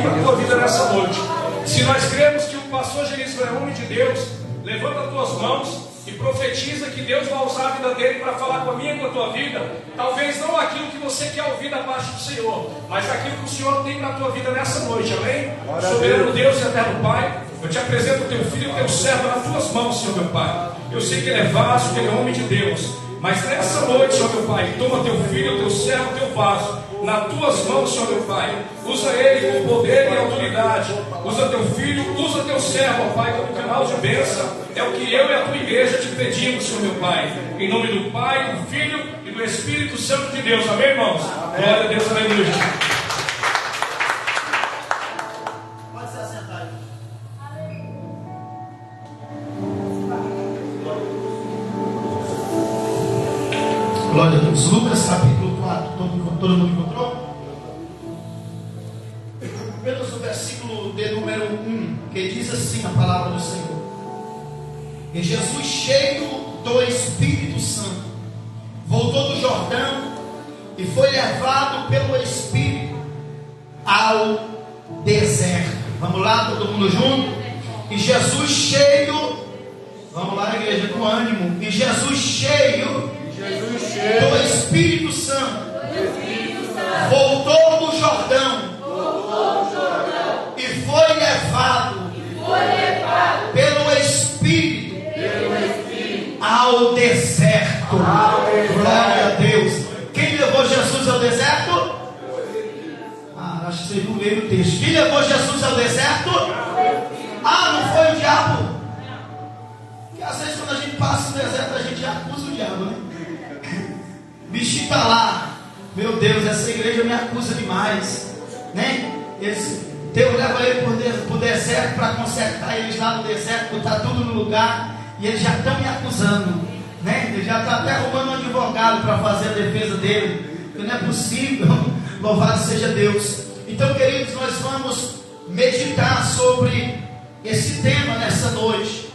para a tua vida nessa noite. Se nós cremos que o pastor Genísio é homem de Deus, levanta as tuas mãos e profetiza que Deus vai usar a vida dele para falar com a minha e com a tua vida. Talvez não aquilo que você quer ouvir da parte do Senhor, mas aquilo que o Senhor tem para a tua vida nessa noite, amém? Soberano Deus e eterno Pai, eu te apresento o teu filho e o teu servo nas tuas mãos, Senhor meu Pai. Eu sei que ele é vaso, que ele é homem de Deus, mas nessa noite, Senhor meu Pai, toma teu filho, o teu servo, o teu vaso nas tuas mãos, Senhor meu Pai. Usa ele com poder e autoridade. Usa teu filho, usa teu servo, ó Pai, como canal de bênção. É o que eu e a tua igreja te pedimos, Senhor meu Pai. Em nome do Pai, do Filho e do Espírito Santo de Deus. Amém, irmãos? Amém. Glória a Deus, aleluia. Pode se assentar aí. Glória a Deus. Lucas capítulo 4. Todo mundo encontrou? Apenas o versículo de número 1, que diz assim a palavra do Senhor. E Jesus, cheio do Espírito Santo, voltou do Jordão e foi levado pelo Espírito ao deserto. Vamos lá, todo mundo junto? E Jesus cheio, vamos lá, igreja, com ânimo. E Jesus cheio do Espírito Santo voltou do Jordão e foi levado pelo Espírito ao deserto. Glória a Deus. Quem levou Jesus ao deserto? Acho que vocês não leram o texto. Quem levou Jesus ao deserto? Não foi o diabo. Porque às vezes quando a gente passa no deserto, a gente acusa o diabo, né? O bichinho está lá. Meu Deus, essa igreja me acusa demais, né? Deus leva ele para o deserto para consertar eles lá no deserto, botar tudo no lugar. E eles já estão me acusando, né? Ele já está até arrumando um advogado para fazer a defesa dele. Porque não é possível. Louvado seja Deus. Então, queridos, nós vamos meditar sobre esse tema nessa noite.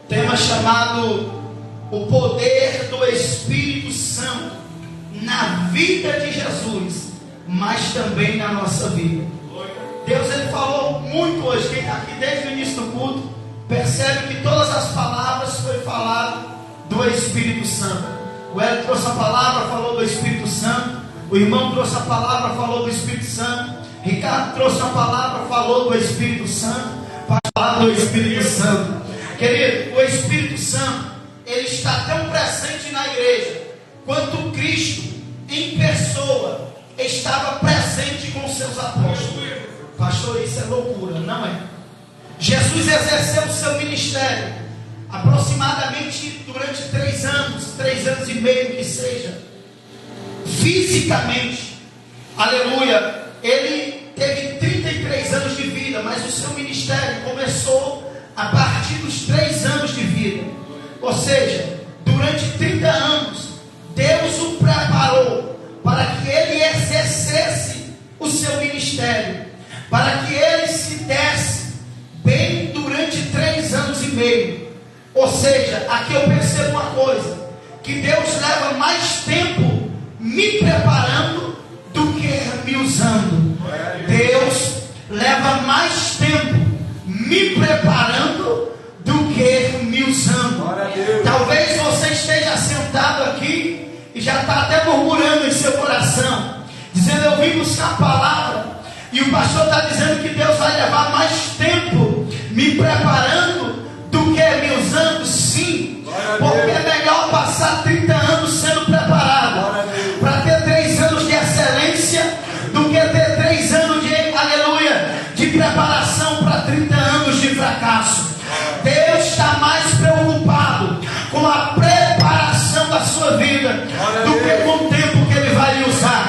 Tema chamado o poder do Espírito Santo na vida de Jesus, mas também na nossa vida. Deus, ele falou muito hoje. Quem está aqui desde o início do culto percebe que todas as palavras foi falado do Espírito Santo. O Hélio trouxe a palavra, falou do Espírito Santo. O irmão trouxe a palavra, falou do Espírito Santo. Ricardo trouxe a palavra, falou do Espírito Santo. Para falar do Espírito Santo, querido, o Espírito Santo, ele está tão presente na igreja quanto Cristo em pessoa estava presente com seus apóstolos. Pastor, isso é loucura, não é? Jesus exerceu o seu ministério aproximadamente durante 3 anos, 3 anos e meio que seja, fisicamente, aleluia. Ele teve 33 anos de vida, mas o seu ministério começou a partir dos 3 anos de vida. Ou seja, durante 30 anos Deus o preparou para que ele exercesse o seu ministério, para que ele se desse bem durante 3 anos e meio. Ou seja, aqui eu percebo uma coisa, que Deus leva mais tempo me preparando do que me usando. Deus leva mais tempo me preparando do que me usando. Talvez você esteja sentado aqui e já está até murmurando em seu coração, dizendo: eu vim buscar a palavra, e o pastor está dizendo que Deus vai levar mais tempo me preparando do que me usando. Sim, porque é melhor passar 30 anos sendo preparado para ter 3 anos de excelência do que ter 3 anos de, aleluia, de preparação para 30 anos de fracasso. Deus está mais preocupado com a preparação da sua vida do que com o tempo que Ele vai lhe usar.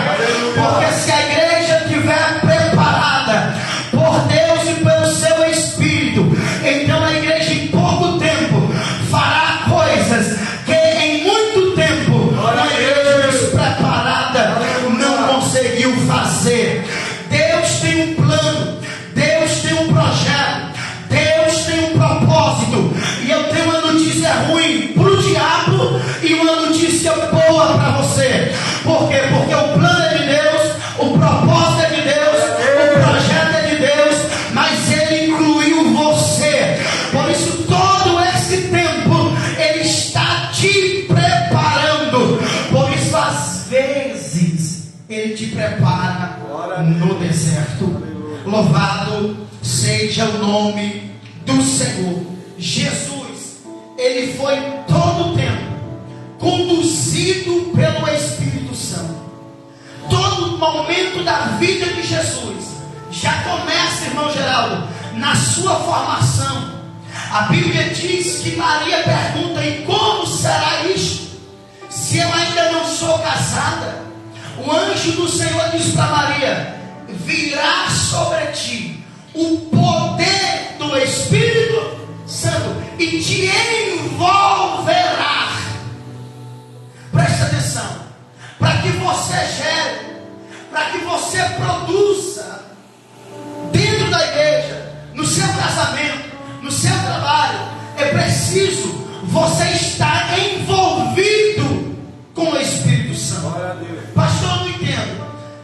Porque se a igreja estiver preparada por Deus e pelo seu Espírito, então a igreja em pouco tempo fará coisas que em muito tempo a igreja despreparada não conseguiu fazer. Deus tem um plano, Deus tem um projeto, Deus tem um propósito. E eu tenho uma notícia ruim para o diabo e uma notícia boa para você. Por quê? Porque o plano é de Deus, o propósito é de Deus, o projeto é de Deus, Louvado seja o nome do Senhor. Jesus, ele foi todo o tempo conduzido pelo Espírito Santo. Todo momento da vida de Jesus já começa, irmão Geraldo, na sua formação. A Bíblia diz que Maria pergunta: e como será isto, se eu ainda não sou casada? O anjo do Senhor diz para Maria: virá sobre ti o poder do Espírito Santo e te envolverá. Presta atenção, para que você gere, para que você produza dentro da igreja, no seu casamento, no seu trabalho, é preciso você estar envolvido com o Espírito Santo. Pastor, eu não entendo.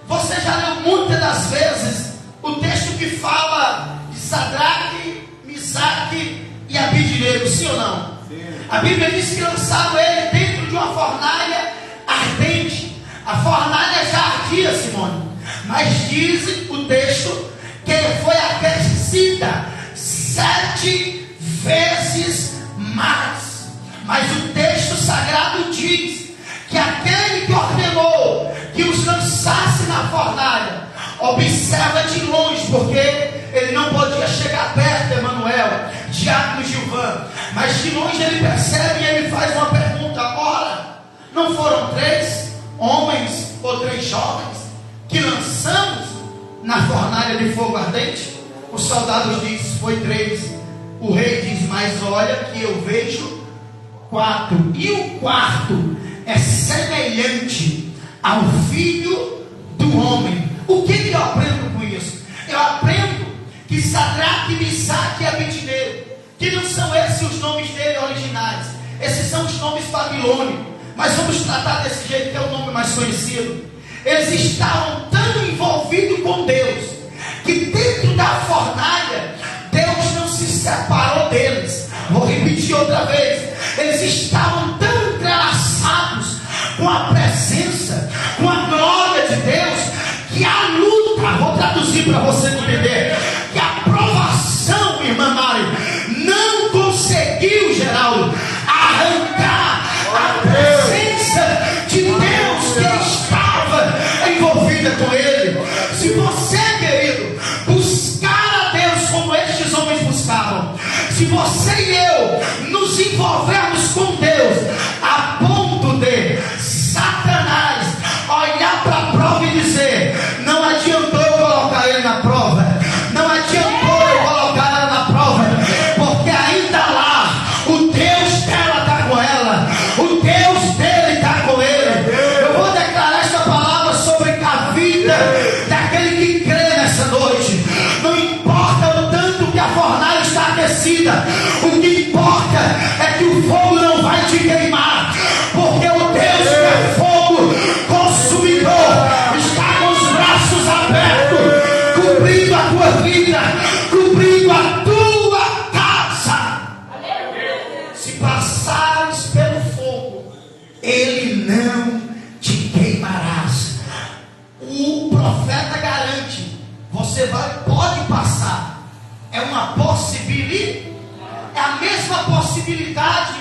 Você já leu muitas das vezes o texto que fala de Sadraque, Misaque e Abidnego, sim ou não? Sim. A Bíblia diz que lançaram ele dentro de uma fornalha ardente. A fornalha já ardia, Simone, mas diz o texto que ele foi aquecida 7 vezes mais. Mas o texto sagrado diz que aquele que ordenou que os lançasse na fornalha observa de longe, porque ele não podia chegar perto, Emanuel, Diácono Gilvan, mas de longe ele percebe e ele faz uma pergunta: ora, não foram 3 homens ou 3 jovens que lançamos na fornalha de fogo ardente? Os soldados dizem: foi 3. O rei diz: mas olha que eu vejo 4, e o quarto é semelhante ao filho do homem. O que eu aprendo com isso? Eu aprendo que Sadraque, Misaque e Abidnego, que não são esses os nomes dele originais, esses são os nomes babilônicos, mas vamos tratar desse jeito que é o nome mais conhecido. Eles estavam tão envolvidos com Deus, que dentro da fornalha Deus não se separou deles. Vou repetir outra vez: eles estavam tão entrelaçados com a presença, com a glória de Deus, que a luta, vou traduzir para você entender, que a provação, irmã Mari, não conseguiu, Geraldo, arrancar a presença de Deus que estava envolvida com ele. Se você, querido, buscar a Deus como estes homens buscavam, se você e eu nos envolvermos com Deus a ponto de Satanás olhar para a prova e dizer: não adiantou eu colocar ele na prova, não adiantou eu colocar ela na prova, porque ainda lá o Deus dela está com ela, o Deus dele está com ele. Eu vou declarar esta palavra sobre a vida daquele que crê nessa noite. Não importa o tanto que a fornalha está aquecida, o que importa é que o fogo não vai te queimar, porque o Deus que é fogo consumidor está com os braços abertos, cobrindo a tua vida, cobrindo a tua casa. Se passares pelo fogo, ele não te queimarás. O profeta garante: você pode passar. É uma possibilidade, é a mesma possibilidade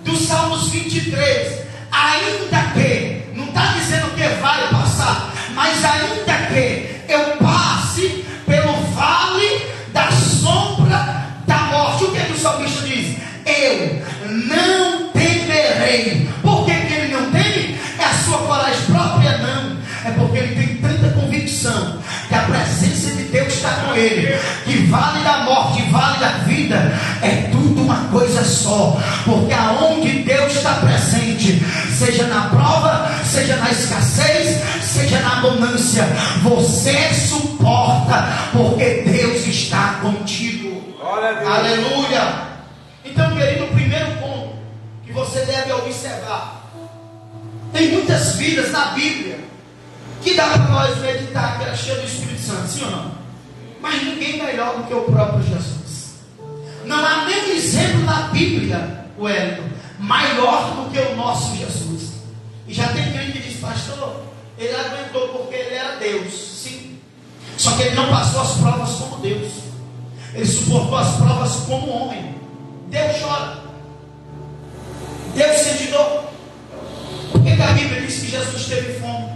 do Salmos 23. Ainda que, não está dizendo que vai passar, mas ainda que eu passe pelo vale da sombra da morte. O que o salmista diz? Eu não temerei. Por que ele não teme? É a sua coragem própria? Não, é porque ele tem tanta convicção que a presença de Deus está com ele, que vale da morte e vale da vida é tudo uma coisa só, porque aonde Deus está presente, seja na prova, seja na escassez, seja na abundância, você suporta, porque Deus está contigo. Aleluia. Então, querido, o primeiro ponto que você deve observar: tem muitas vidas na Bíblia que dá para nós meditar, que era cheio do Espírito Santo, sim ou não? Mas ninguém melhor do que o próprio Jesus. Não há nenhum exemplo na Bíblia, Wellington, maior do que o nosso Jesus. E já tem gente que diz: pastor, ele aguentou porque ele era Deus. Sim, só que ele não passou as provas Ele suportou as provas como homem. Deus chora. Deus sente dor. Por que a Bíblia diz que Jesus teve fome?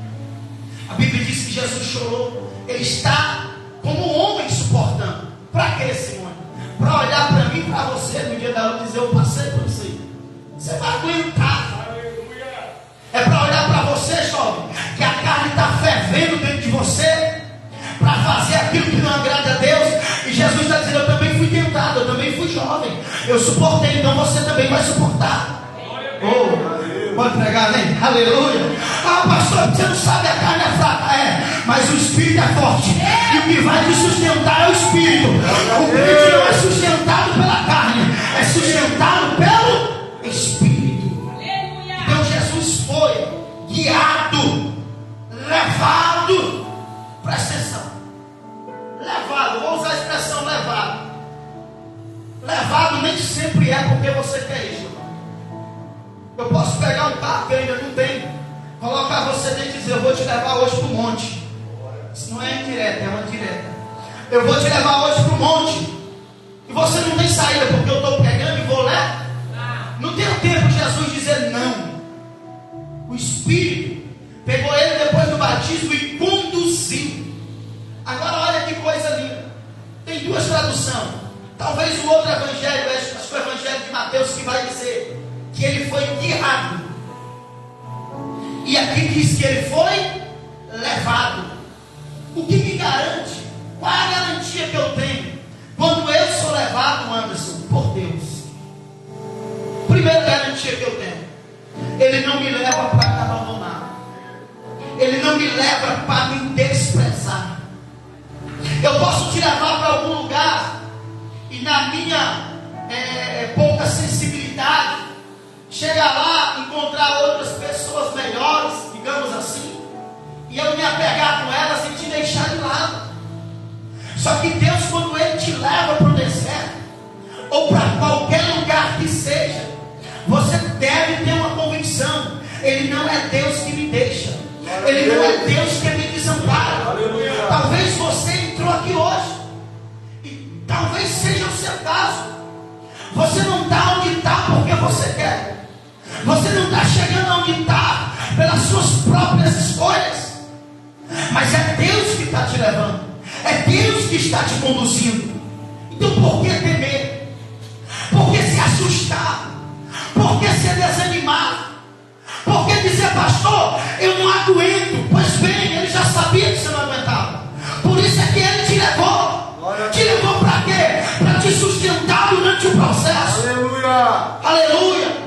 A Bíblia diz que Jesus chorou. Ele está como um homem suportando. Para que, Simone? Para olhar para mim e para você no dia da luta e dizer: eu passei por isso aí. Você vai aguentar. É para olhar para você, jovem, que a carne está fervendo dentro de você, para fazer aquilo que não agrada a Deus. E Jesus está dizendo: eu também fui tentado, eu também fui jovem, eu suportei, então você também vai suportar. Oh, pode pregar, né? Aleluia. Ah, pastor, você não sabe, a carne é fraca. É, mas o Espírito é forte. E o que vai te sustentar é o Espírito. O crente não é sustentado pela carne, é sustentado pelo Espírito. Então Jesus foi guiado, levado. Presta atenção. Levado, vou usar a expressão levado. Levado nem sempre é porque você quer isso. Eu posso pegar um carro que eu ainda não tenho, colocar você dentro e dizer: eu vou te levar hoje para o monte. Isso não é indireta, é uma direta. Eu vou te levar hoje para o monte. E você não tem saída, porque eu estou pegando e vou lá. Não tem tempo de Jesus dizer não. O Espírito pegou ele depois do batismo e conduziu. Agora olha que coisa linda. Tem duas traduções. Talvez o outro evangelho, acho que o evangelho de Mateus, que vai dizer que ele foi guiado. E aqui diz que ele foi levado. O que me garante? Qual é a garantia que eu tenho quando eu sou levado, Anderson, por Deus? Primeira garantia que eu tenho: Ele não me leva para me abandonar. Ele não me leva para me desprezar. Eu posso te levar para algum lugar e na minha pouca sensibilidade chegar lá, encontrar outras pessoas melhores, digamos assim, e eu me apegar com elas e te deixar de lado. Só que Deus, quando Ele te leva para o deserto, ou para qualquer lugar que seja, você deve ter uma convicção: Ele não é Deus que me deixa, Ele não é Deus que me desampara. Talvez você entrou aqui hoje, e talvez seja o seu caso. Você não está onde está porque você quer. Você não está chegando onde está pelas suas próprias escolhas. Mas é Deus que está te levando. É Deus que está te conduzindo. Então por que temer? Por que se assustar? Por que se desanimar? Por que dizer: pastor, eu não aguento? Pois bem, ele já sabia que você não aguentava. Por isso é que ele te levou. Te levou para quê? Para te sustentar durante o processo. Aleluia. Aleluia.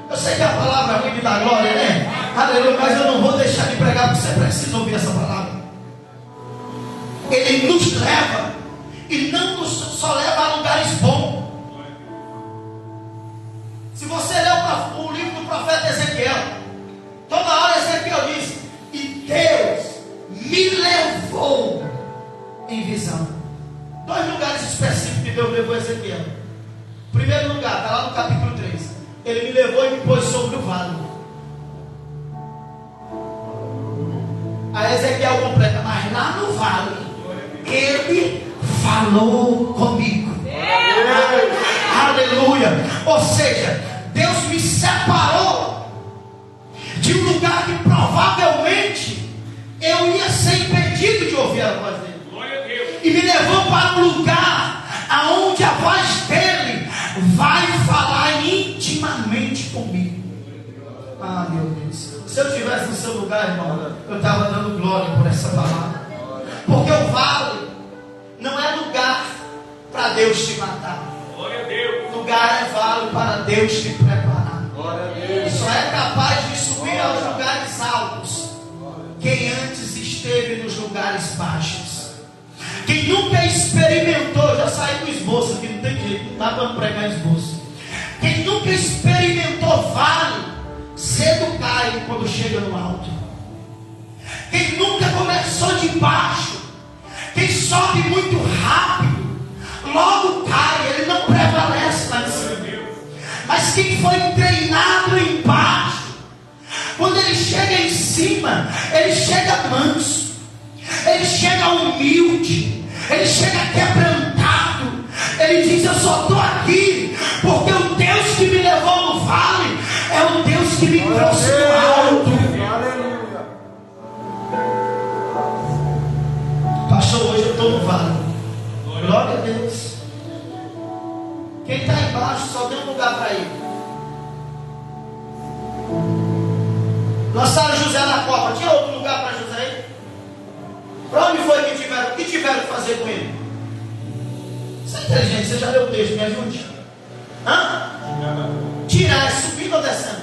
Eu sei que a palavra é me dá glória, né? Aleluia, mas eu não vou deixar de pregar, porque você precisa ouvir essa palavra. Ele nos leva, e não nos só leva a lugares bons. Se você ler o livro do profeta Ezequiel, toda hora Ezequiel diz: e Deus me levou em visão. 2 lugares específicos que Deus levou Ezequiel. Primeiro lugar, está lá no capítulo 3. Ele me levou e me pôs sobre o vale. A Ezequiel completa: mas lá no vale Ele falou comigo. Aleluia. Ou seja, Deus me separou de um lugar que provavelmente eu ia ser impedido de ouvir a voz dele, e me levou para um lugar aonde a voz dele vai falar intimamente comigo. Ah, meu Deus, se eu estivesse no seu lugar, irmão, eu estava dando glória por essa palavra. Porque o vale não é lugar para Deus te matar. Lugar é vale para Deus te preparar. Só é capaz de subir aos lugares altos quem antes esteve nos lugares baixos. Quem nunca experimentou, já saiu do esboço aqui, não tem jeito, não dá para pregar esboço. Quem nunca experimentou vale, cedo cai quando chega no alto. Quem nunca começou de baixo, quem sobe muito rápido, logo cai, ele não prevalece lá em cima. Mas quem foi treinado embaixo, quando ele chega em cima, ele chega manso, ele chega humilde, ele chega quebrantado, diz: eu só estou aqui porque o Deus que me levou no vale é o Deus que me trouxe do alto. Aleluia. Pastor, hoje eu estou no vale. Glória a Deus. Quem está embaixo só tem um lugar para ir. Lançaram José na copa. Tinha outro lugar para José ir? Para onde foi que tiveram? O que tiveram que fazer com ele? Você é inteligente, você já leu o texto, me ajude. Tirar, é subindo ou descendo?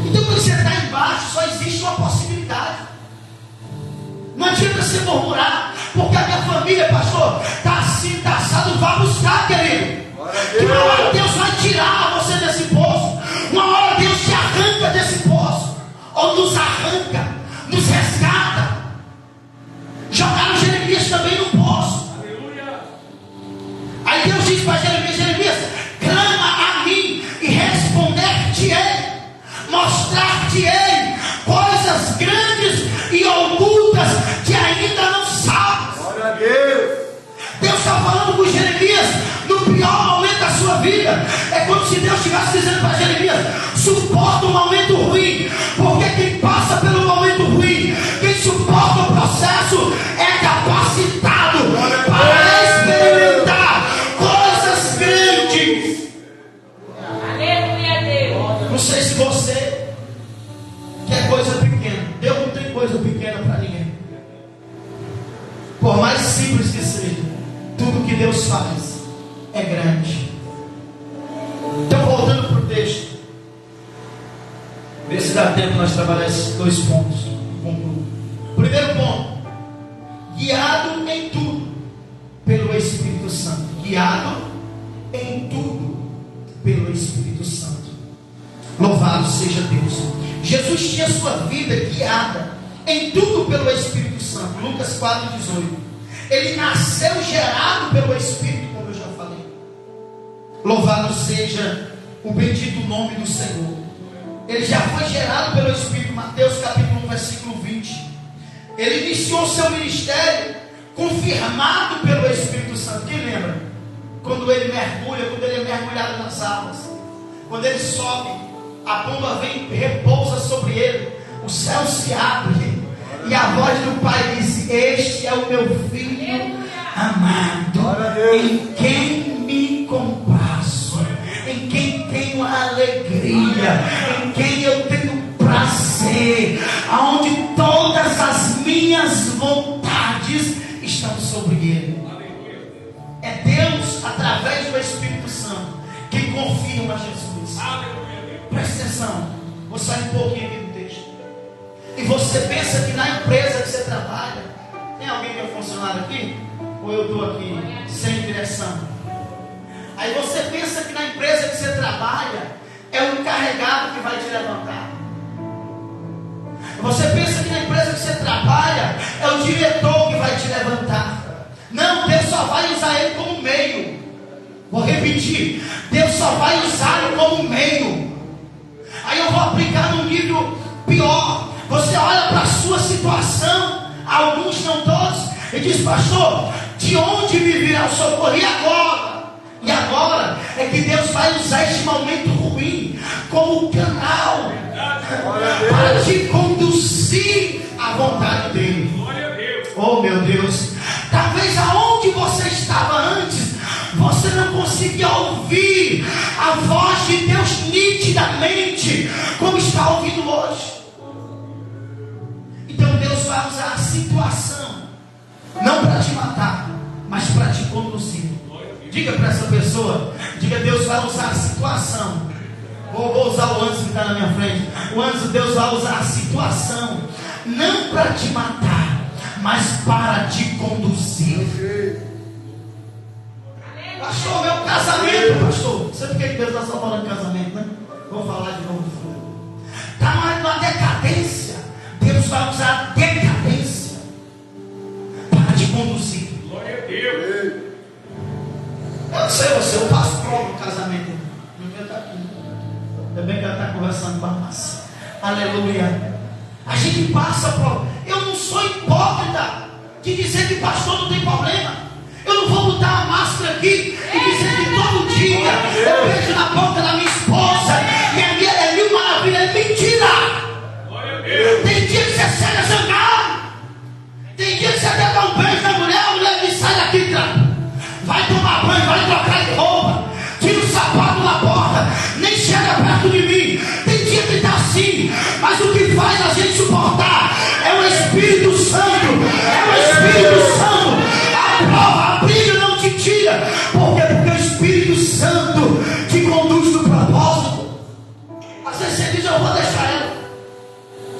Então quando você está embaixo, só existe uma possibilidade. Não adianta você murmurar, porque a minha família, pastor, está assim, está assado. Vá buscar, querido. Que uma hora Deus vai tirar você desse poço. Uma hora Deus te arranca desse poço. Ou nos arranca, nos resgata. Jogaram Jeremias também no poço. Aleluia. Aí Deus diz para Jeremias: Jeremias, clama a mim e responder-te-ei, mostrar-te-ei coisas grandes e ocultas que ainda não sabes. Glória a Deus. Deus está falando com Jeremias no pior momento da sua vida. É como se Deus estivesse dizendo para Jeremias: suporta um momento ruim, porque quem passa pelo momento ruim, quem suporta o processo, é capacitado para experimentar coisas grandes. Aleluia, Deus. Não sei se você quer coisa pequena. Deus não tem coisa pequena para ninguém. Por mais simples que seja, tudo que Deus faz é grande. Então, voltando para o texto, vê se dá tempo nós trabalhar esses 2 pontos. Primeiro ponto: guiado em tudo pelo Espírito Santo. Guiado em tudo pelo Espírito Santo. Louvado seja Deus. Jesus tinha sua vida guiada em tudo pelo Espírito Santo. Lucas 4,18. Ele nasceu gerado pelo Espírito, como eu já falei. Louvado seja o bendito nome do Senhor. Ele já foi gerado pelo Espírito. Mateus capítulo 1, versículo 20. Ele iniciou seu ministério confirmado pelo Espírito Santo. Quem lembra? Quando ele mergulha, quando ele é mergulhado nas águas, quando ele sobe, a pomba vem e repousa sobre ele, o céu se abre e a voz do Pai diz: este é o meu filho amado, em quem me comprazo, em quem tenho alegria, em quem eu tenho prazer, aonde todas as minhas vontades estão sobre ele. É Deus, através do Espírito Santo, que confirma Jesus. Presta atenção, vou sair um pouquinho aqui do texto. E você pensa que na empresa que você trabalha, tem alguém que é funcionário aqui? Ou eu estou aqui sem direção? Aí você pensa que na empresa que você trabalha é o encarregado que vai te levantar. Você pensa que na empresa que você trabalha é o diretor que vai te levantar. Não, Deus só vai usar ele como meio. Vou repetir: Deus só vai usar ele como meio. Aí eu vou aplicar num nível pior. Você olha para a sua situação, alguns, não todos, e diz: pastor, de onde me virá o socorro? E agora? E agora é que Deus vai usar este momento ruim como canal para te conduzir à vontade dele. Oh meu Deus, talvez aonde você estava antes, você não conseguia ouvir a voz de Deus nitidamente como está ouvindo hoje. Então Deus vai usar a situação não para te matar, mas para te conduzir. Diga para essa pessoa, diga: Deus vai usar a situação. Vou usar o antes que está na minha frente. O antes, Deus vai usar a situação não para te matar, mas para te conduzir. Pastor, meu casamento, pastor. Sabe por que Deus está só falando de casamento, né? Vou falar de novo. Está numa decadência. Deus vai usar a decadência para te conduzir. Glória a Deus. Eu não sei você, eu passo prova no casamento. Não quero estar aqui. Também quero estar conversando com a massa. Aleluia. A gente passa prova. Eu não sou hipócrita de dizer que pastor não tem problema. Eu não vou botar a aqui e dizer que todo dia eu vejo na boca da minha esposa e é mil maravilhas, é mentira. Tem dia que você chega zangado, tem dia que você quer dar um beijo na mulher, a mulher diz: sai daqui, cara. Vai tomar banho, vai trocar de roupa, tira o sapato da porta, nem chega perto de mim. Tem dia que está assim, mas o que faz a gente suportar é o Espírito Santo. É o Espírito Santo. A prova, a briga não te tira. Por quê? Porque o Espírito Santo te conduz no propósito. Às vezes você diz: eu vou deixar ela,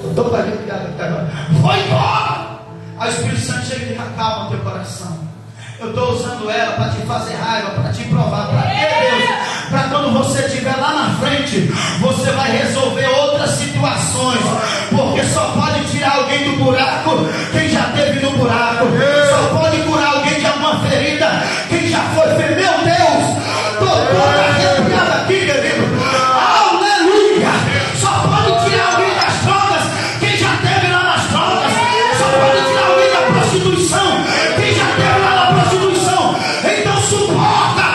eu estou para vir agora, vou embora. Aí o Espírito Santo chega e diz: acalma o teu coração. Eu estou usando ela para te fazer raiva, para te provar. Para quê, Deus? Para quando você estiver lá na frente, você vai resolver outras situações. Porque só pode tirar alguém do buraco quem já esteve no buraco. Só pode curar alguém de alguma ferida quem já foi ferido. Meu Deus, estou todo arrepiado aqui, querido. Aleluia! Só pode tirar alguém das drogas quem já esteve lá nas drogas. Só pode tirar alguém da prostituição quem já esteve lá na prostituição. Então suporta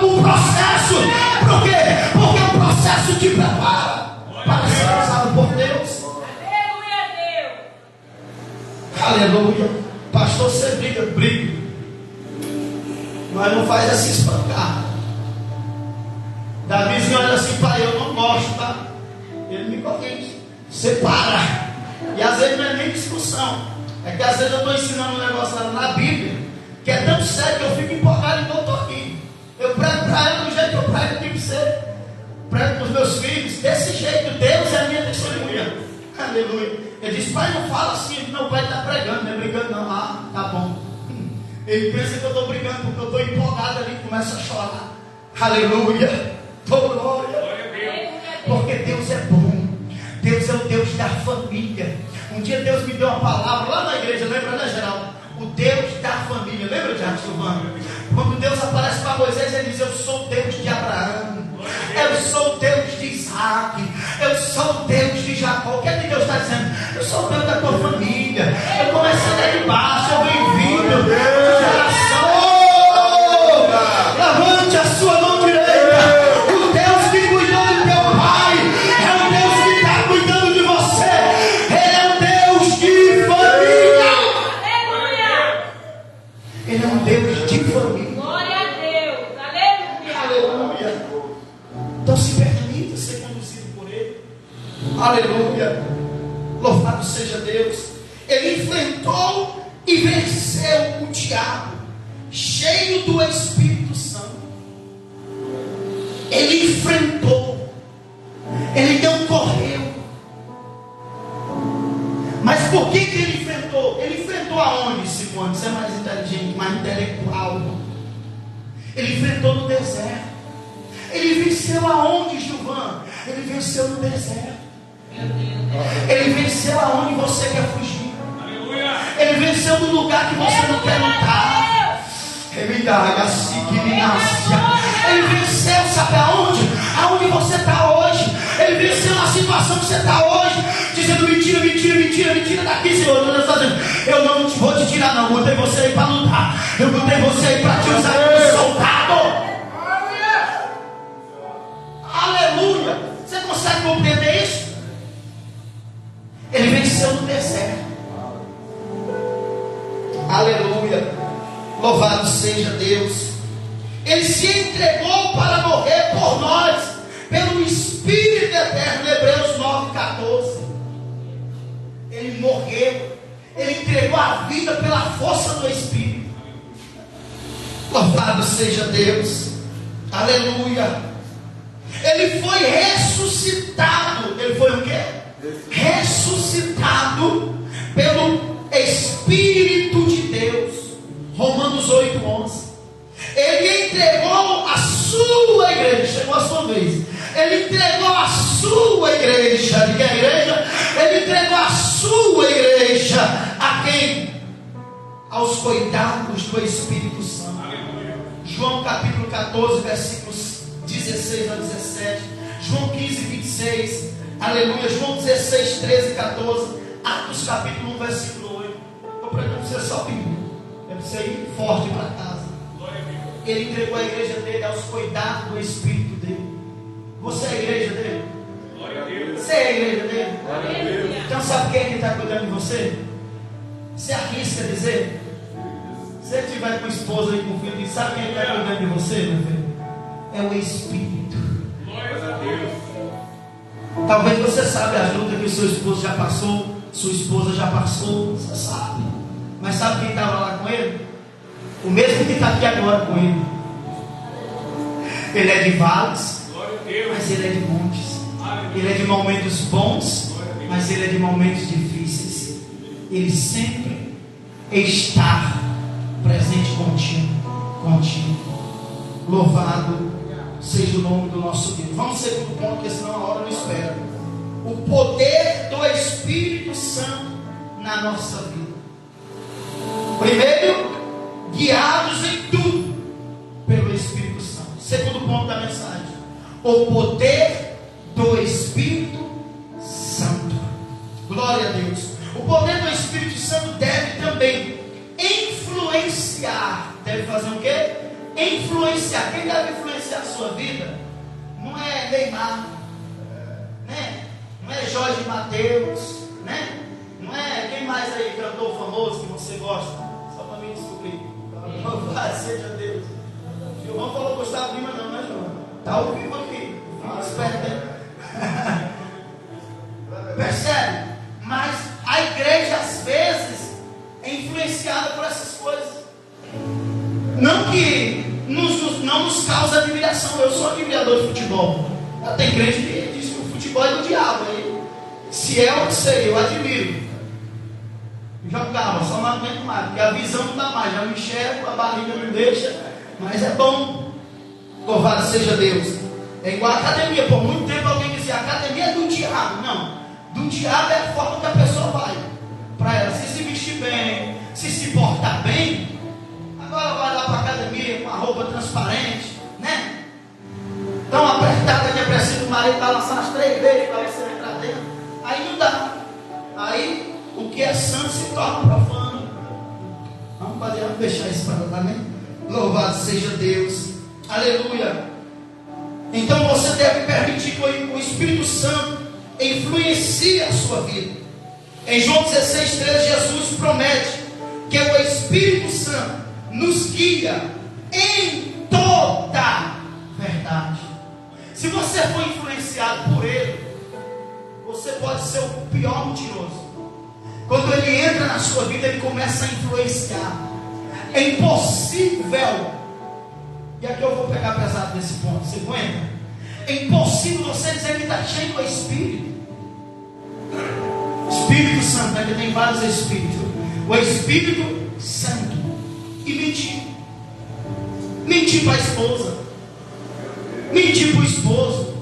o processo. Por quê? Porque o processo te prepara para ser usado por Deus. Aleluia. Pastor, você briga. Mas não faz assim espancar. Davizinho olha assim: pai, eu não gosto, tá? Ele me corrige. Você para. E às vezes não é nem discussão. É que às vezes eu estou ensinando um negócio na Bíblia que é tão sério que eu fico empolgado, então eu estou aqui. Eu prego para ela do jeito que eu prego, tem que ser. Prego para os meus filhos desse jeito. Deus é a minha testemunha. Aleluia. Ele diz: pai, não fala assim. Não, o pai está pregando, não é brigando não. Ah, tá bom. Ele pensa que eu estou brigando porque eu estou empolgado ali e começa a chorar. Aleluia. Glória. Porque Deus é bom. Deus é o Deus da família. Um dia Deus me deu uma palavra lá na igreja, lembra, né, Geraldo? O Deus da família. Lembra, Tiago Silvano? Quando Deus aparece para Moisés, ele diz: eu sou o Deus de Abraão, eu sou o Deus de Isaac, eu sou o Deus de Jacó. O que é que Deus está dizendo? Eu sou o Deus da tua família. Eu comecei lá de baixo, eu venho vindo. Levante a sua mão direita. O Deus que cuidou do teu pai é o Deus que está cuidando de você. Ele é um Deus de família. Ele é um Deus de família. Glória a Deus. Aleluia. Então se permita ser conduzido por Ele. Aleluia. Louvado seja Deus. Ele enfrentou e venceu o diabo, cheio do Espírito Santo. Ele enfrentou. Ele não correu. Mas por que ele enfrentou? Ele enfrentou aonde, Simone? Você é mais inteligente, mais intelectual. Ele enfrentou no deserto. Ele venceu aonde, Gilvan? Ele venceu no deserto. Ele venceu aonde você quer fugir. Ele venceu no lugar que você não quer lutar. Ele venceu, sabe aonde? Aonde você está hoje. Ele venceu na situação que você está hoje, dizendo: mentira daqui, Senhor. Deus está dizendo: eu não vou te tirar, não. Eu botei você aí para lutar. Eu botei você aí para te usar como soldado. Aleluia. Você consegue compreender isso? Ele venceu no deserto. Aleluia. Louvado seja Deus. Ele se entregou para morrer por nós, pelo Espírito eterno. Hebreus 9,14. Ele morreu. Ele entregou a vida pela força do Espírito. Louvado seja Deus. Aleluia. Ele foi ressuscitado. Ele foi o quê? Ressuscitado pelo Espírito de Deus. Romanos 8,11. Ele entregou a sua igreja. Chegou a sua vez. Ele entregou a sua igreja. De que igreja? Ele entregou a sua igreja. A quem? Aos cuidados do Espírito Santo. João capítulo 14, versículos 16 a 17. João 15, 26. Aleluia. João 16, 13 e 14. Atos capítulo 1, versículo 8. Estou pregando você só Bíblia. É para você ir forte para casa. Ele entregou a igreja dele aos cuidados do Espírito dele. Você é a igreja dele? Glória a Deus. Você é a igreja dele? Glória a Deus. Então sabe quem é que está cuidando de você? Você arrisca dizer? Se você estiver com esposa e com filho, sabe quem está cuidando de você, meu filho? É o Espírito. Glória a Deus. Talvez você saiba as lutas que o seu esposo já passou, sua esposa já passou, você sabe. Mas sabe quem estava lá com ele? O mesmo que está aqui agora com ele. Ele é de vales, Glória a Deus. mas ele é de montes. Aleluia. Ele é de momentos bons, mas ele é de momentos difíceis. Ele sempre está presente contigo. Louvado seja o nome do nosso Deus. Vamos ao segundo ponto, porque senão a hora não espera. O poder do Espírito Santo na nossa vida. Primeiro, guiados em tudo pelo Espírito Santo. Segundo ponto da mensagem, o poder do Espírito Santo. Glória a Deus. O poder do Espírito Santo deve também influenciar. Deve fazer o quê? Influenciar. Quem deve influenciar a sua vida? Não é Neymar, né? Não é Jorge Mateus, né? Não é quem mais aí, cantor famoso que você gosta? Só para me descobrir. Louvado seja Deus. Gilvão falou Gustavo Lima não, né, João? Está ao vivo aqui. Não, esperto, né? Percebe? Mas a igreja às vezes é influenciada por essas coisas. Não que não nos causa admiração. Eu sou admirador de futebol. Tem crente que diz que o futebol é do diabo. Aí, se é ou não sei, eu admiro. Jogava, só não aguento mais, porque a visão não dá mais. Já me enxergo, a barriga não deixa. Mas é bom. Louvado seja Deus. É igual a academia. Por muito tempo alguém dizia: a academia é do diabo. Não. Do diabo é a forma que a pessoa vai. Para ela se vestir bem, se portar bem. Agora vai lá para a academia com a roupa transparente, né? Tão apertada que é preciso o marido balançar as 3 vezes para você entrar dentro. Aí não dá. Aí o que é santo se torna profano. Vamos deixar isso para lá, né? Louvado seja Deus. Aleluia. Então você deve permitir que o Espírito Santo influencie a sua vida. Em João 16:13, Jesus promete que o Espírito Santo nos guia em toda verdade. Se você for influenciado por Ele, você pode ser o pior mentiroso. Quando Ele entra na sua vida, Ele começa a influenciar. É impossível. E aqui eu vou pegar pesado nesse ponto. Você aguenta? É impossível você dizer que está cheio do Espírito. Espírito Santo, né? Que tem vários Espíritos. O Espírito Santo. E mentir. Mentir para a esposa. Mentir para o esposo.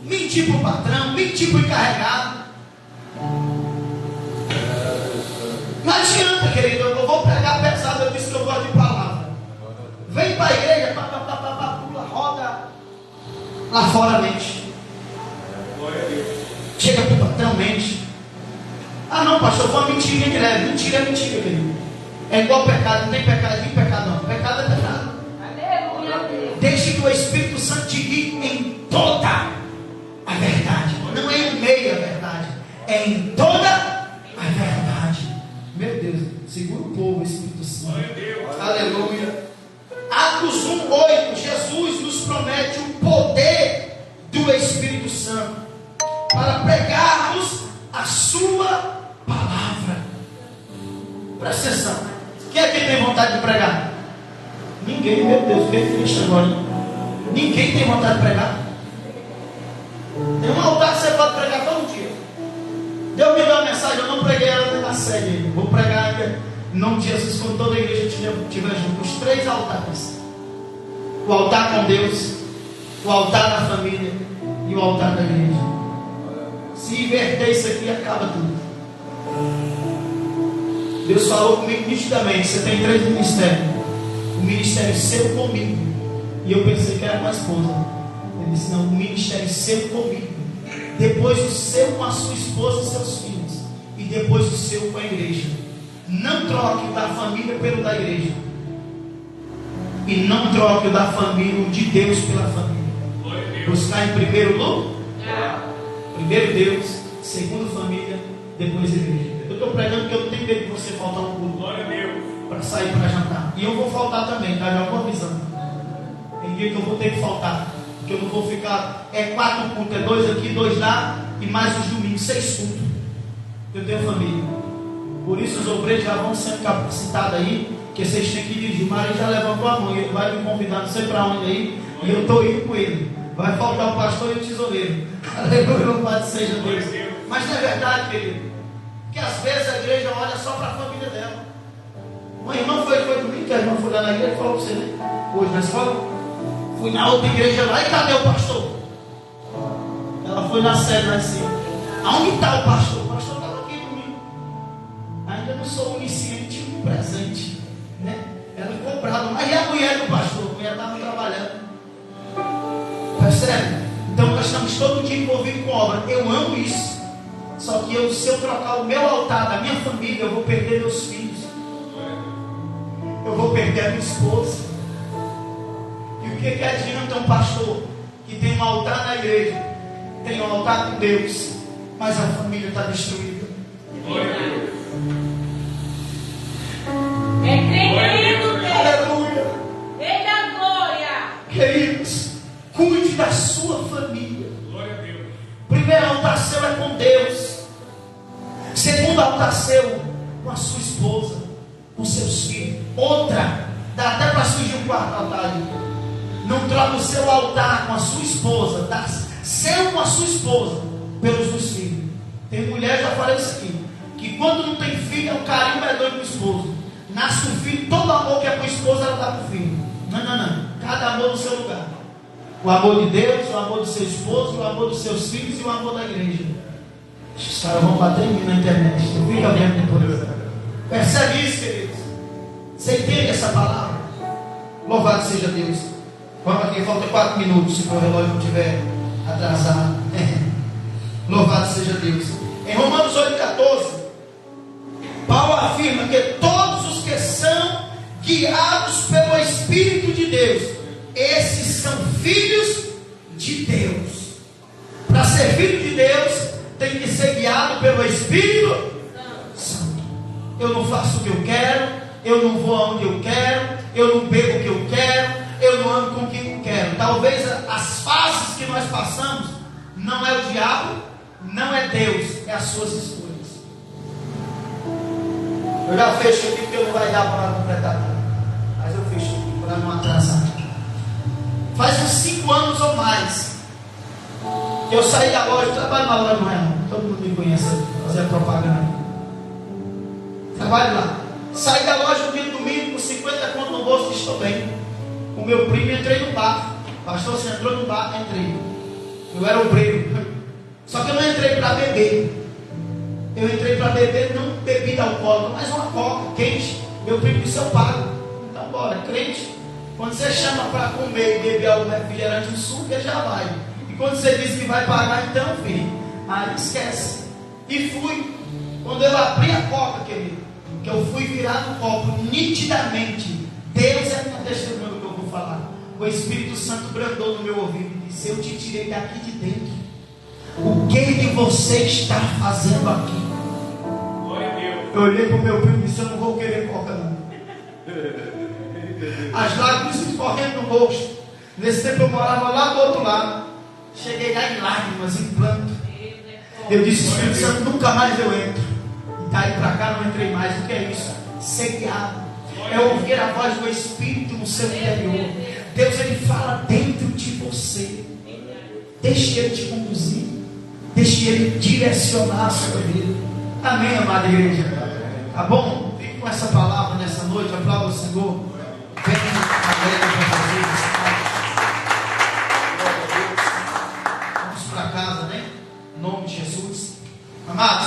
Mentir para o patrão. Mentir para o encarregado. Não adianta, querido. Eu vou pregar pesado. Eu disse que eu gosto de palavra. Vem para a igreja. Pula, roda. Lá fora mente. Chega para o patrão, mente. Ah não, pastor, foi uma mentira que leve. Mentira é mentira, querido. É igual pecado, não tem pecado de pecado não. Pecado é pecado. Aleluia. Deixe que o Espírito Santo te guie em toda a verdade. Não é em meia verdade, é em toda a verdade. Meu Deus, segura o povo, Espírito Santo. Aleluia. Atos 1:8, Jesus nos promete o poder do Espírito Santo para pregarmos a sua palavra. Presta atenção. Quem é que tem vontade de pregar? Ninguém, meu Deus, fiquei triste agora. Ninguém tem vontade de pregar. Tem um altar que você pode pregar todo dia. Deus me deu uma mensagem, eu não preguei ela dentro da sede. Vou pregar ainda em nome de Jesus, quando toda a igreja estiver junto. Os 3 altares: o altar com Deus, o altar da família e o altar da igreja. Se inverter isso aqui, acaba tudo. Deus falou comigo nitidamente: você tem 3 ministérios. O ministério seu comigo. E eu pensei que era com a esposa. Ele disse: não, o ministério seu comigo. Depois o seu com a sua esposa e seus filhos. E depois o seu com a igreja. Não troque o da família pelo da igreja. E não troque o da família, o de Deus pela família. Buscar em primeiro lugar. Primeiro Deus, segundo família, depois igreja. Eu estou pregando porque eu não tenho medo de você faltar um culto. Glória a Deus. Para sair para jantar. E eu vou faltar também, tá? Já vou avisando. Tem dia que eu vou ter que faltar. Porque eu não vou ficar. É 4 cultos, é 2 aqui, 2 lá. E mais os domingos, 6 cultos. Eu tenho família. Por isso os obreiros já vão sendo capacitados aí. Que vocês têm que dirigir. O marido já levantou a mão. Ele vai me convidar, não sei para onde aí. E eu estou indo com ele. Vai faltar o pastor e o tesoureiro. Aleluia, louvado seja Deus. Mas não é verdade, querido. Que às vezes a igreja olha só para a família dela. Uma irmã foi domingo, que a irmã foi lá na igreja e falou para você, né? Hoje na escola. Fui na outra igreja lá e cadê o pastor? Ela foi na sede lá em cima. Aonde está o pastor? O pastor estava aqui comigo. Ainda não sou onisciente, um presente, né? Ela ficou brava, mas e a mulher do pastor? A mulher estava trabalhando. Percebe? Então nós estamos todo dia envolvidos com obra. Eu amo isso. Só que se eu trocar o meu altar da minha família, eu vou perder meus filhos. Eu vou perder a minha esposa. E o que adianta um pastor que tem um altar na igreja, tem um altar com Deus, mas a família está destruída? É tremendo, Deus. Aleluia. Eita glória. Queridos, cuide da sua família. Glória a Deus. Primeiro altar seu é com Deus. Segundo altar seu, com a sua esposa, com seus filhos. Outra, dá até para surgir um quarto altar ali. Não troca o seu altar com a sua esposa, dá seu com a sua esposa, pelos seus filhos. Tem mulher, já falei isso aqui, que quando não tem filho, é um carinho medonho com o esposo. Nasce um filho, todo amor que é com a esposa, ela dá para o filho. Não. Cada amor no seu lugar. O amor de Deus, o amor do seu esposo, o amor dos seus filhos e o amor da igreja. Os caras vão bater em mim na internet. Fica vendo depois. Percebe isso, queridos? Você entende essa palavra? Louvado seja Deus. Vamos aqui, falta 4 minutos. Se o relógio não estiver atrasado. Louvado seja Deus. Em Romanos 8,14, Paulo afirma que todos os que são guiados pelo Espírito de Deus, esses são filhos de Deus. Para ser filho de Deus, tem que ser guiado pelo Espírito Santo. Eu não faço o que eu quero, eu não vou aonde eu quero, eu não bebo o que eu quero, eu não ando com quem eu quero. Talvez as fases que nós passamos não é o diabo, não é Deus, é as suas escolhas. Eu já fecho aqui porque não vai dar para completar nada. Mas eu fecho aqui para não atrasar. Faz uns 5 anos ou mais que eu saí da loja, eu trabalho na loja, não é? Todo mundo me conhece, fazer propaganda. Trabalho lá. Saí da loja um dia de domingo com 50 conto no bolso e estou bem. Com meu primo entrei no bar. Pastor, você entrou no bar? Entrei. Eu era obreiro. Só que eu não entrei para beber. Eu entrei para beber não bebida alcoólica, mas uma coca quente. Meu primo disse, eu pago. Então bora, crente. Quando você chama para comer e beber algum refrigerante no suco, ele já vai. E quando você diz que vai pagar, então, filho, aí esquece. E fui. Quando eu abri a coca, querido, que eu fui virar no copo nitidamente, Deus é minha testemunha do que eu vou falar. O Espírito Santo brandou no meu ouvido e disse, eu te tirei daqui de dentro. O que você está fazendo aqui? Glória a Deus. Eu olhei para o meu primo e disse, eu não vou querer coca não. As lágrimas escorrendo no rosto. Nesse tempo eu morava lá do outro lado. Cheguei lá em lágrimas, em pranto. Eu disse, Espírito Santo, nunca mais eu entro. E daí para cá não entrei mais. O que é isso? Ser guiado. É ouvir a voz do Espírito no seu interior. Deus, Ele fala dentro de você. Deixe Ele te conduzir. Deixe Ele direcionar a sua vida. Amém, amada igreja? Tá bom? Fique com essa palavra nessa noite. Aplauda o Senhor. Vem para vamos para casa, né? Em nome de Jesus. Amados,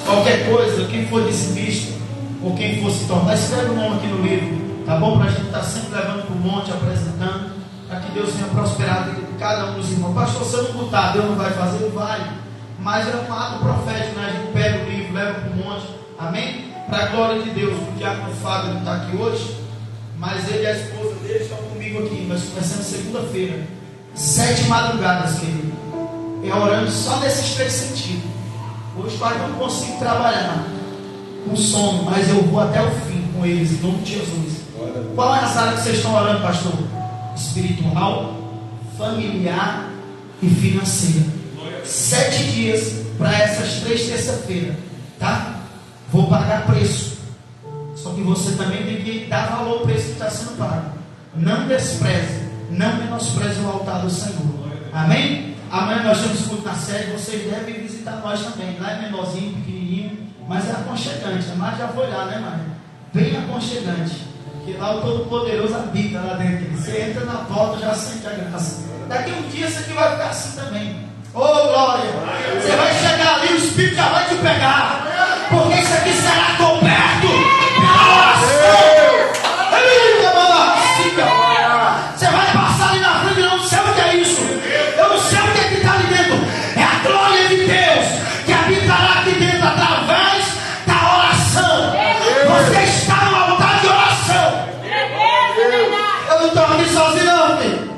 qualquer coisa, quem for dizimista ou quem for se tornar, escreve o nome aqui no livro. Tá bom? Para a gente estar sempre levando para o monte, apresentando, para que Deus venha prosperar a vida de cada um dos irmãos. Pastor, se eu não botar, Deus não vai fazer? Vai. Mas é um ato profético, né? A gente pega o livro, leva para o monte. Amém? Para a glória de Deus. O diácono Fábio está aqui hoje. Mas ele e a esposa dele estão comigo aqui. Nós começamos segunda-feira, 7 madrugadas, querido. É orando só nesses 3 sentidos. Hoje quase não consigo trabalhar com sono, mas eu vou até o fim com eles, em nome de Jesus. Qual é a área que vocês estão orando, pastor? Espiritual, familiar e financeira. 7 dias para essas 3 terça-feiras, tá? Vou pagar preço. Só que você também tem que dar valor ao preço que está sendo pago. Não despreze, não menospreze o altar do Senhor. Amém? Amanhã nós temos culto na sede. Vocês devem visitar nós também. Lá é menorzinho, pequenininho, mas é aconchegante. A Mari já foi lá, né, Mari? Bem aconchegante. Que lá o Todo-Poderoso habita lá dentro. Você entra na porta, já sente a graça. Daqui um dia isso aqui vai ficar assim também. Oh, glória! Você vai chegar ali, o Espírito já vai te pegar. Porque isso aqui será coberto pela oração. Você vai passar ali na frente, eu não sei o que é isso. Eu não sei o que é que está ali dentro. É a glória de Deus que habitará aqui dentro através da oração. Você está no altar de oração. Eu não estou aqui sozinho, não, filho.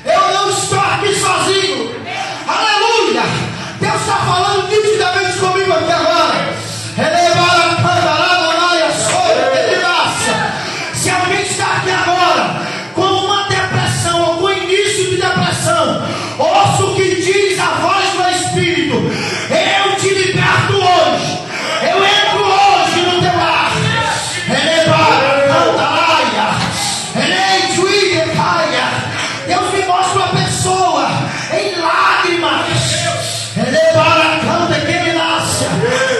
Eu não estou aqui sozinho. Aleluia! Deus está falando nitidamente comigo aqui agora. Se alguém está aqui agora com uma depressão ou com início de depressão, ouça o que diz a voz do Espírito. Eu te liberto hoje. Eu entro hoje no teu lar. Deus me mostra uma pessoa em lágrimas.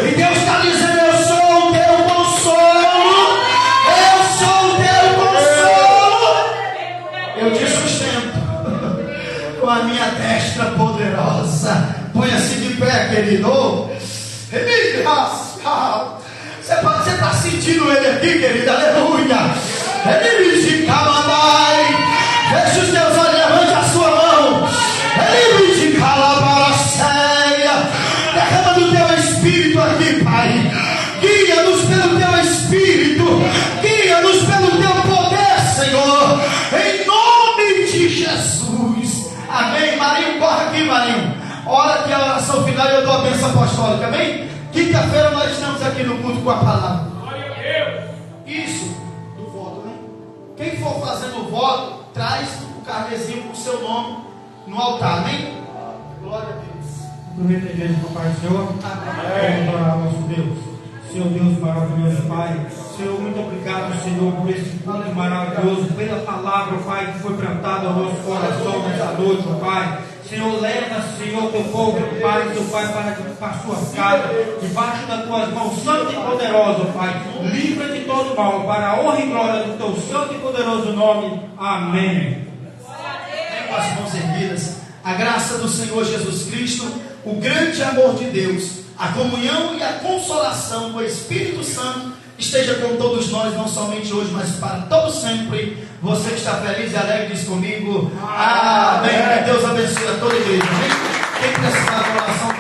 E Deus está dizendo: eu sou o teu consolo. Eu sou o teu consolo. Eu te sustento com a minha destra poderosa. Põe-se de pé, querido. Você está sentindo ele aqui, querido? Aleluia. Feche os teus olhos, levante a sua mão. Derrama do teu Espírito aqui, Pai. Guia-nos pelo teu Espírito. Guia-nos pelo teu poder, Senhor. Em nome de Jesus. Amém. Marinho, corre aqui, Marinho. Ora que a oração final e eu dou a bênção apostólica. Amém? Quinta-feira nós estamos aqui no culto com a palavra. Isso, do voto, né? Quem for fazendo o voto, traz o carnezinho com o seu nome no altar, amém? Glória a Deus. Aproveita a igreja para o Pai do Senhor. Amém. Vamos orar ao nosso Deus. Senhor Deus maravilhoso, Pai. Senhor, muito obrigado, Senhor, por esse culto maravilhoso, pela palavra, Pai, que foi plantada ao nosso coração nessa noite, Pai. Senhor, leva, Senhor, teu povo, Pai, teu Pai, para a sua casa, debaixo das tuas mãos, santo e poderoso, Pai. Livra de todo mal, para a honra e glória do teu santo e poderoso nome. Amém. Com as mãos erguidas, a graça do Senhor Jesus Cristo, o grande amor de Deus, a comunhão e a consolação do Espírito Santo esteja com todos nós, não somente hoje, mas para todo sempre. Você que está feliz e alegre, diz comigo: amém. Que Deus abençoe a toda a igreja. Quem precisar de oração,